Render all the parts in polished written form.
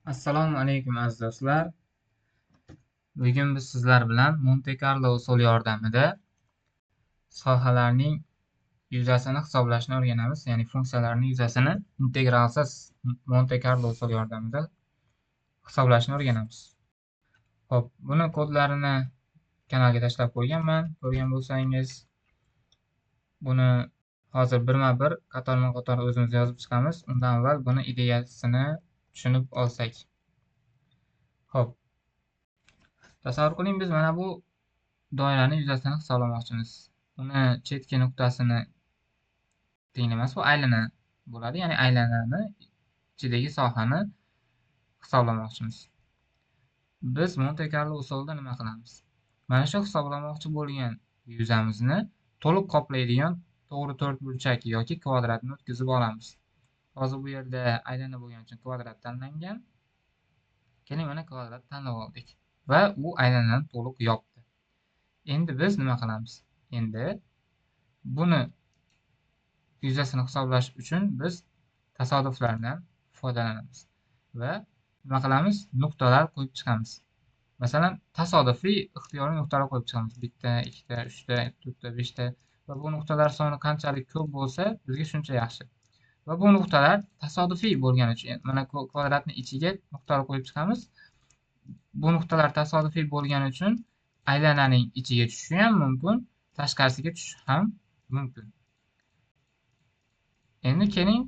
Assalomu alaykum aziz do'stlar. Bugun biz sizlar bilan Monte Carlo usuli yordamida sohalarning yuzasini hisoblashni o'rganamiz, ya'ni funksiyalarning yuzasini integralsiz Monte Carlo usuli yordamida hisoblashni o'rganamiz. Xo'p, buni kodlarini kanalga tashlab qo'yganman. Ko'rgan bo'lsangiz, buni hozir birma-bir qatorma-qator o'zimiz yozib chiqamiz. Undan avval buni ideyasini tushunib olsak. Xo'p, tasavvur qiling, biz mana bu doirani yuzasini hisoblamoqchimiz. Uni chetki nuqtasini teng emas, bu aylana bo'ladi. Ya'ni aylanani ichidagi sohani hisoblamoqchimiz. Biz Monte Carlo usulida nima qilamiz? Mana shu hisoblamoqchi bo'lgan yuzamizni to'liq qoplaydigan to'g'ri to'rtburchak yoki kvadratni o'tkazib olamiz. Hozir bu yerda aylana bo'lgani uchun kvadrat tanlangan. Keling, mana kvadrat tanlab oldik va u aylanani to'liq yopdi. Endi biz nima qilamiz? Endi buni yuzasini hisoblash uchun biz tasodiflardan foydalanamiz va nima qilamiz? Nuqtalar qo'yib chiqamiz. Masalan, tasodifiy ixtiyoriy nuqtalar qo'yib chiqamiz. 1 ta, 2 ta, 3 ta, 4 ta, 5 ta va bu nuqtalar soni qanchalik ko'p bo'lsa, bizga shuncha yaxshi. Va bu nuqtalar tasodifiy bo'lgani uchun mana kvadratning ichiga nuqtalar qo'yib chiqamiz. Bu nuqtalar tasodifiy bo'lgani uchun aylananing ichiga tushishi ham mumkin, tashqarisiga tushishi ham mumkin. Endi keling,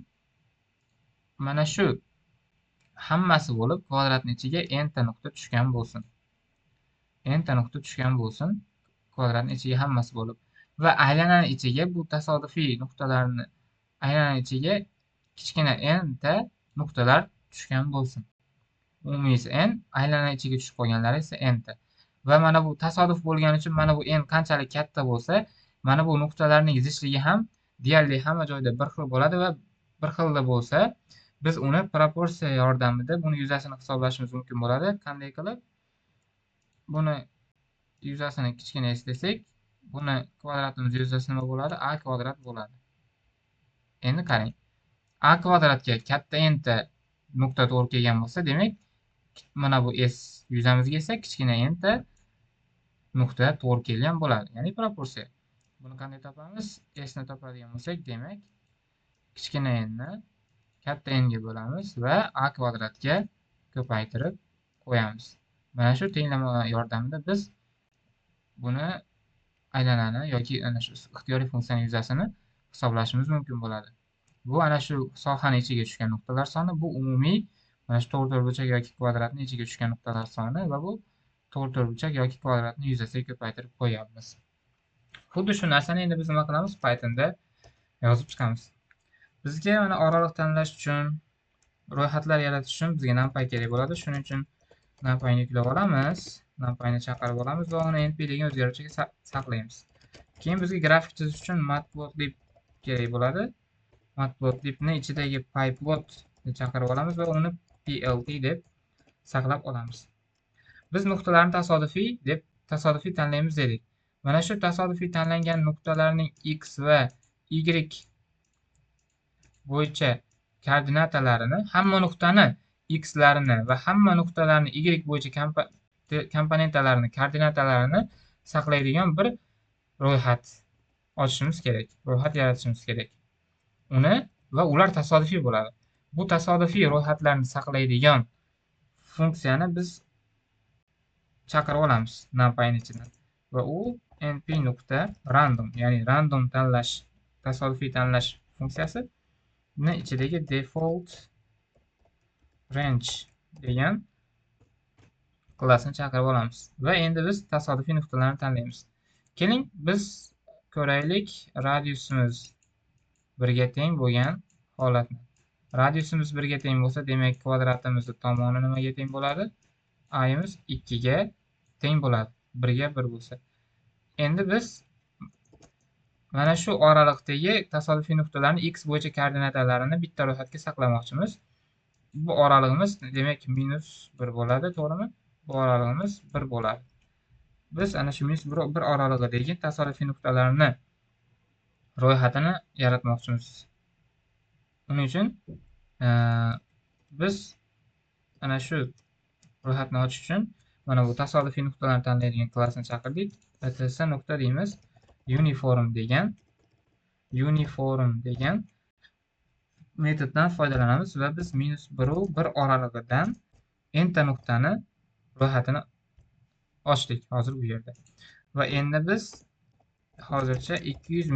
mana shu hammasi bo'lib kvadratning ichiga n ta nuqta tushgan bo'lsin. N ta nuqta tushgan bo'lsin kvadratning ichiga hammasi bo'lib va aylananing ichiga bu tasodifiy nuqtalarni aylananing ichiga kichkina n ta nuqtalar tushgan bo'lsin. Umumiysi n, aylananing ichiga tushib qolganlari esa n ta. Va mana bu tasodif bo'lgani uchun mana bu n qanchalik katta bo'lsa, mana bu nuqtalarning zichligi ham deyarli hamma joyda bir xil bo'ladi va bir xilda bo'lsa, biz uni proporsiya yordamida buni yuzasini hisoblashimiz mumkin bo'ladi. Qanday qilib? Buni yuzasini kichkina desak, buni kvadratimiz yuzasi nima bo'ladi? A kvadrat bo'ladi. Endi qarang. A kvadratga katta n ta nuqta to'g'ri kelgan bo'lsa, demak, mana bu s yuzamizga esa kichkina n ta nuqta to'g'ri kelgan bo'ladi. Ya'ni proporsiya. Buni qanday topamiz? S ni topadigan bo'lsak, demak, kichkina n ni katta n ga bo'lamiz va a kvadratga ko'paytirib qo'yamiz. Mana shu tenglama yordamida biz buni aylanani yoki ana shu ixtiyoriy funksiyaning yuzasini hisoblashimiz mumkin bo'ladi. Bu ana shu sohaning ichiga tushgan nuqtalar soni, bu umumiy mana shu to'rtburchak yoki kvadratning ichiga tushgan nuqtalar soni va bu to'rtburchak yoki kvadratni yuzasiga ko'paytirib qo'yamiz. Xuddi shu narsani endi biz nima qilamiz? Pythonda yozib chiqamiz. Bizga mana oraliq tanlash uchun, ro'yxatlar yaratish uchun bizga numpy kerak bo'ladi. Shuning uchun numpyni yuklab olamiz, numpyni chaqirib olamiz va uni np degan o'zgaruvchiga saqlaymiz. Keyin bizga grafik chizish uchun matplotlib kerak bo'ladi. Matplotlibni ichidagi pyplotni chaqirib olamiz va uni plt deb saqlab olamiz. Biz nuqtalarni tasodifiy tanlaymiz dedik. Mana shu tasodifiy tanlangan nuqtalarning x va y bo'yicha koordinatalarini, hamma nuqtani x larini va hamma nuqtalarni y bo'yicha komponentalarini, koordinatalarini saqlaydigan bir ro'yxat ochishimiz kerak. Ro'yxat yaratishimiz kerak. Uni va ular tasodifiy bo'ladi. Bu tasodifiy ro'yxatlarni saqlaydigan funksiyani biz chaqirib olamiz numpyning ichidan va u np.random, ya'ni random tanlash, tasodifiy tanlash funksiyasi ni ichidagi default range degan klassni chaqirib olamiz va endi biz tasodifiy nuqtalarni tanlaymiz. Keling, biz ko'raylik radiusimiz 1 ga teng bo'lgan holatni. Radiusimiz 1 ga teng bo'lsa, demak kvadratimizning tomoni nimaga teng bo'ladi? A'imiz 2 ga teng bo'ladi. 1 ga 1 bo'lsa. Endi biz mana shu oraliqdagi tasodifiy nuqtalarni x bo'yicha koordinatalarini bitta ro'yxatga saqlamoqchimiz. Bu oralig'imiz demak -1 bo'ladi, to'g'rimi? Bu oralig'imiz 1 bo'ladi. Biz ana shu -1 oralig'idagi tasodifiy nuqtalarni ro'yxatini yaratmoqchimiz. Uning uchun biz ana shu ro'yxatni ochish uchun mana bu tasodifiy nuqtalarni tanlaydigan klassni chaqirdik. ts nuqta deymiz. uniform degan metoddan foydalanamiz va biz -1 u 1 oralig'idan enta nuqtani ro'yxatini ochdik hozir bu yerda. Va endi biz hozircha 200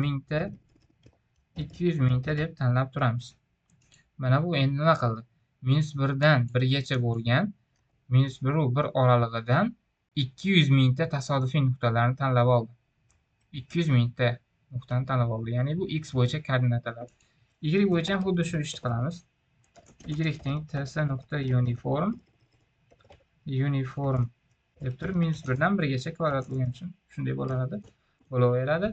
mingta deb tanlab turamiz. Mana bu endi nima qildi? -1 dan 1 gacha bo'lgan -1 u 1 oralig'idan 200 mingta tasodifiy nuqtalarni tanlab oldi. 200 mingta nuqtani tanlab oldi. Ya'ni bu x bo'yicha koordinatalar. Y bo'yicha ham xuddi shu ishni qilamiz. Y teng ts nuqta uniform deb turib -1 dan 1 gacha kvadrat bo'lgani uchun shunday bo'laveradi.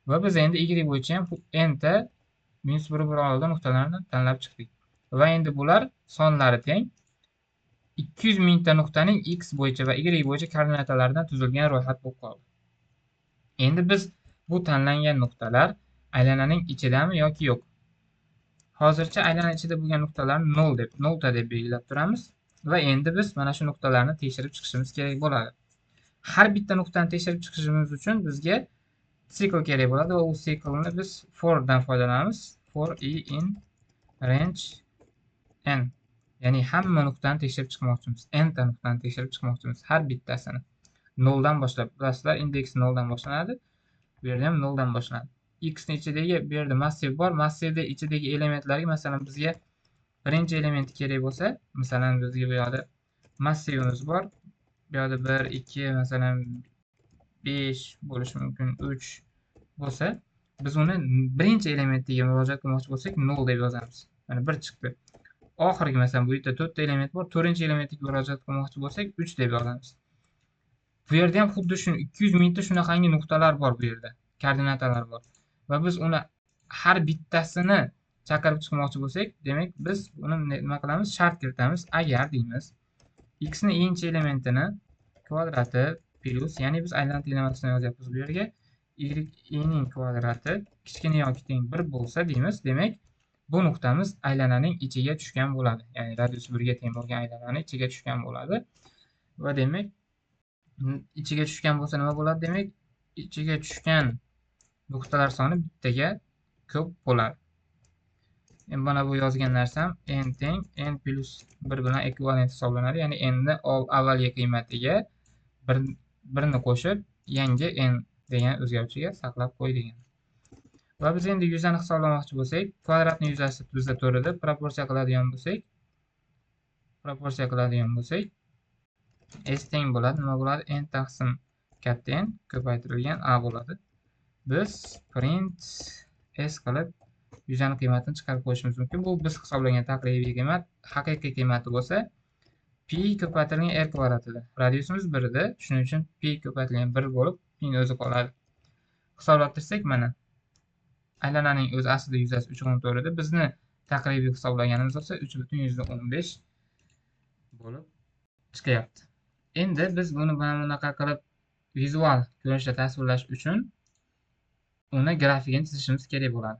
Va biz endi y bo'yicha ham enta -1 1 oralig'ida nuqtalarni tanlab chiqdik. Va endi bular sonlari teng 200 mingta nuqtaning x bo'yicha va y bo'yicha koordinatalaridan tuzilgan ro'yxat bo'lib qoldi. Endi biz bu tanlangan nuqtalar aylananing ichidami yoki yo'q? Hozircha aylana ichida bo'lgan nuqtalarni 0 ta deb belgilab turamiz va endi biz mana shu nuqtalarni tekshirib chiqishimiz kerak bo'ladi. Har bitta nuqtani tekshirib chiqishimiz uchun bizga sikl kerak bo'ladi va u siklni biz for dan foydalanamiz. For i in range n. Ya'ni hamma nuqtani tekshirib chiqmoqchimiz. N ta nuqtani tekshirib chiqmoqchimiz. Har bittasini 0 dan boshlab. Bilasizlar, indeks 0 dan boshlanadi. Bu yerda ham 0 dan boshlanadi. X ni ichidagi bu yerda massiv bor. Massivda ichidagi elementlarga masalan bizga birinchi elementi kerak bo'lsa, masalan bizga bu yerda massivimiz bor. Bu yerda 1, 2, masalan 5 bo'lishi mumkin, 3 bo'lsa, biz uni birinchi elementiga murojaat qilmoqchi bo'lsak 0 deb yozamiz. Mana 1 chiqdi. Oxirgi masalan bu yerda 4 ta element bor. 4-elementiga murojaat qilmoqchi bo'lsak 3 deb yozamiz. Bu yerda ham xuddi shu 200 mingta shunaqangi nuqtalar bor bu yerda. Koordinatalar bor. Va biz uni har bittasini chaqirib chiqmoqchi bo'lsak, demak biz buni nima qilamiz? Shart kiritamiz. Agar deymiz x ni eng elementini kvadrati plus, ya'ni biz aylana tenglamasini yozyapmiz bu yerga. Y ning kvadrati kichkina yoki teng 1 bo'lsa deymiz. Demak, bu nuqtamiz aylananing ichiga tushgan bo'ladi. Ya'ni radiusi 1 ga teng bo'lgan aylananing ichiga tushgan bo'ladi. Va demak, ichiga tushgan bo'lsa nima bo'ladi? Demak, ichiga tushgan nuqtalar soni bittaga ko'p bo'ladi. Endi mana bu yozgan narsam n teng n plus 1 bilan ekvivalent hisoblanadi. Ya'ni n ni avvalgi qiymatiga 1 ni qo'shib, yangi n degan o'zgaruvchiga saqlab qo'y degan. Va biz endi yuzani hisoblamoqchi bo'lsak, kvadratning yuzasi bizda 4 edi. Proporsiya qiladigan bo'lsak, s teng bo'ladi. Nima bo'ladi? N taqsim katta n ko'paytirilgan a bo'ladi. Biz print s qilib yuzani qiymatini chiqarib qo'yishimiz mumkin. Bu biz hisoblagan taqribiy qiymat. Haqiqiy qiymati bo'lsa pi ko'paytirilgan r kvadratidir. Radiusimiz 1 edi. Shuning uchun pi ko'paytirilgan 1 bo'lib, pi ni o'zi qoladi. Hisoblattirsak mana aylananing o'zi aslida yuzasi 3.4 edi. Bizni taqribiy hisoblaganimiz bo'lsa 3.15 bo'lib chiqyapti. Endi biz buni mana bunaqa qilib vizual ko'rinishda tasvirlash uchun uni grafikini chizishimiz kerak bo'ladi.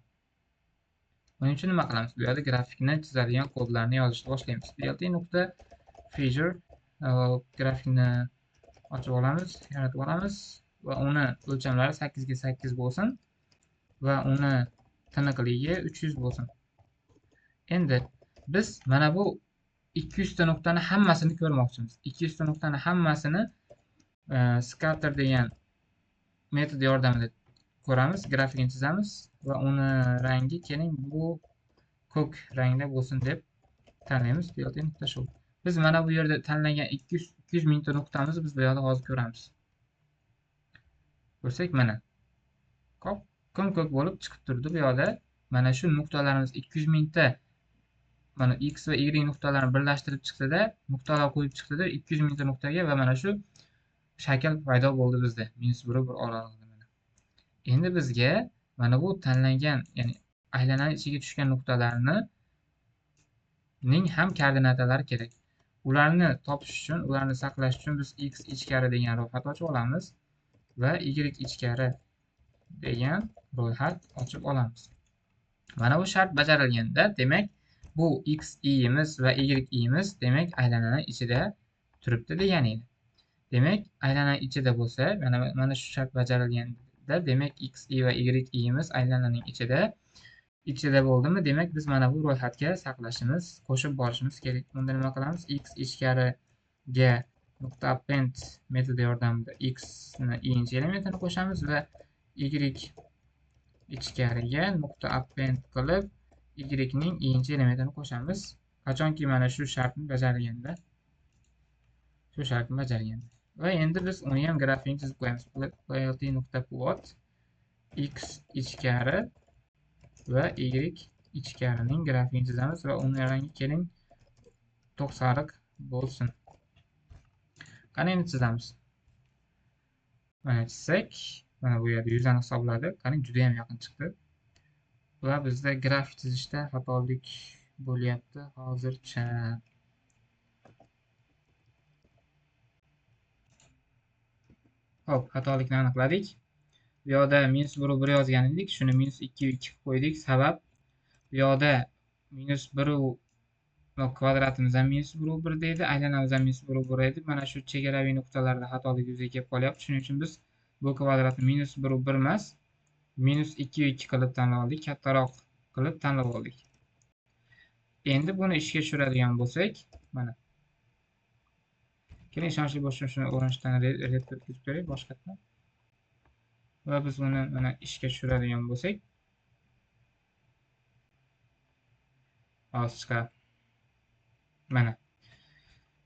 Buning uchun nima qilamiz? Bu yerda grafikni chizadigan kodlarni yozishni boshlaymiz. Blt.feature grafikni ochib olamiz, yaratib olamiz va uni o'lchamlari 8 ga 8 bo'lsin va uni tiniqligi 300 bo'lsin. Endi biz mana bu 200 ta nuqtani hammasini ko'rmoqchimiz. 200 ta nuqtani hammasini scatter degan metod yordamida ko'ramiz, grafikini chizamiz va uni rangi keling bu ko'k rangda bo'lsin deb tanlaymiz. Blt.show. Biz mana bu yerda tanlangan 200 mingta nuqtamizni biz bu yerda hozir ko'ramiz. Ko'rsak mana ko'k bo'lib chiqib turdi bu yerda. Mana shu nuqtalarimiz 200 mingta mana x va y nuqtalarini birlashtirib chiqdi-da, nuqtalar qo'yib chiqdi-da 200 mingta nuqtaga va mana shu shakl paydo bo'ldi bizda. -1 1 oralig'ida. Endi bizga mana bu tanlangan, ya'ni aylananing ichiga tushgan nuqtalarning ham koordinatalari kerak. Ularni topish uchun, ularni saqlash uchun biz x ichkari degan ro'yxat ochib olamiz va y ichkari degan ro'yxat ochib olamiz. Mana bu shart bajarilganda, demak bu x i'miz va y i'miz demak aylanani ichida turibdi degani edi. Demak, aylana ichida bo'lsa, mana shu shart bajarilganda, demak x i va y i'miz aylananing ichida bo'ldimi? Demak, biz mana bu ro'yxatga saqlashimiz, qo'shib borishimiz kerak. Bunda nima qilamiz? X ichkariga nuqta append metodi yordamida x ni i'nchi elementini qo'shamiz va y ichkariga nuqta append qilib y ning i'nchi elementini qo'shamiz. Qachonki mana shu shartni bajarganda, va endi biz uni ham grafini chizib qo'yamiz. plt.plot x ichkari va y ichkarining grafini chizamiz va uni rangi keling to'q sariq bo'lsin. Qani endi chizamiz. Mana chizsak, mana bu yerda yuzani hisobladi. Qarang, juda ham yaqin chiqdi. Va bizda grafik chizishda xatolik bo'lyapti hozircha. Xo'p, xatolikni aniqladik. Bu yoqda -1 yozgan edik, shuni -2 qilib qo'ydik. Sabab bu yoqda -1 kvadratimiz ham -1 deydi, aylanamiz ham -1 edi. Mana shu chegaraviy nuqtalarda xatolik yuzaga kelib qolyapti. Shuning uchun biz bu kvadratni -1 emas, -2 qilib tanlab oldik, kattaroq qilib tanlab oldik. Endi buni ishga tushiradigan bo'lsak, mana keling ishonchli bo'lishim shuni o'rinishdan red o'tkazib ko'ray boshqatdan. Va biz buni mana ishga tushiradigan bo'lsak, hozir chiqadi.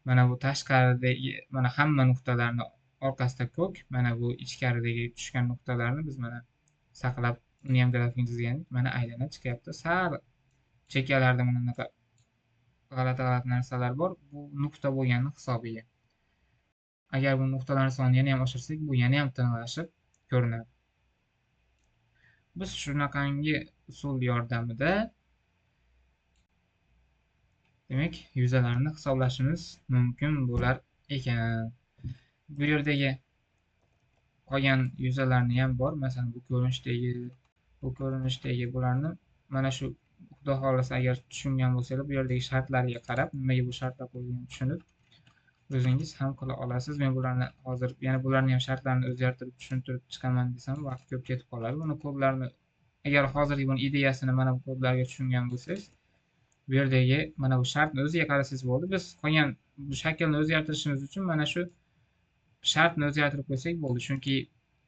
Mana bu tashqaridagi mana hamma nuqtalarni orqasida ko'k, mana bu ichkaridagi tushgan nuqtalarni biz mana saqlab uni ham grafikini chizgandik. Mana aylana chiqyapti. Sal chekkalarda mana bunaqa g'alati narsalar bor. Bu nuqta bo'lgani hisobiga. Agar bu nuqtalarning sonini yana ham oshirsak, bu yana ham tiniqlashib ko'rinadi. Biz shunaqangi usul yordamida demak, yuzalarni hisoblashimiz mumkin bo'lar ekan. Bu yerdagi qolgan yuzalarni ham bor. Masalan, bu ko'rinishdagi bularni mana shu xudo xolasa agar tushungan bo'lsangiz, bu yerdagi shartlarga qarab, nimaga bu shartlar qo'yilganini tushunib, o'zingiz ham qila olasiz. Men bularni hozir yana bularni ham shartlarini o'zgartirib tushuntirib chiqaman desam, vaqt ko'p ketib qoladi. Buni kodlarni agar hozirgi buni ideyasini mana bu kodlarga tushungan bo'lsangiz, bu yerdagi mana bu shartni o'ziga qarasangiz bo'ldi. Biz qolgan bu shaklni o'zgartirishimiz uchun mana shu shartni o'zgartirib qo'ysak bo'ldi. Chunki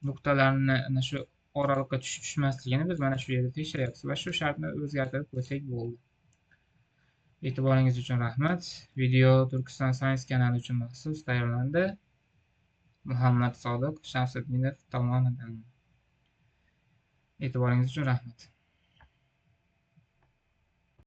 nuqtalarni ana shu oraliqqa tushmasligini biz mana shu yerda tekshiryapmiz va shu shartni o'zgartirib qo'ysak bo'ldi. E'tiboringiz uchun rahmat. Video Turkiston Science kanali uchun maxsus tayyorlandi. Muhammad Sodiq Shamsiddinov tomonidan. E'tiboringiz uchun rahmat.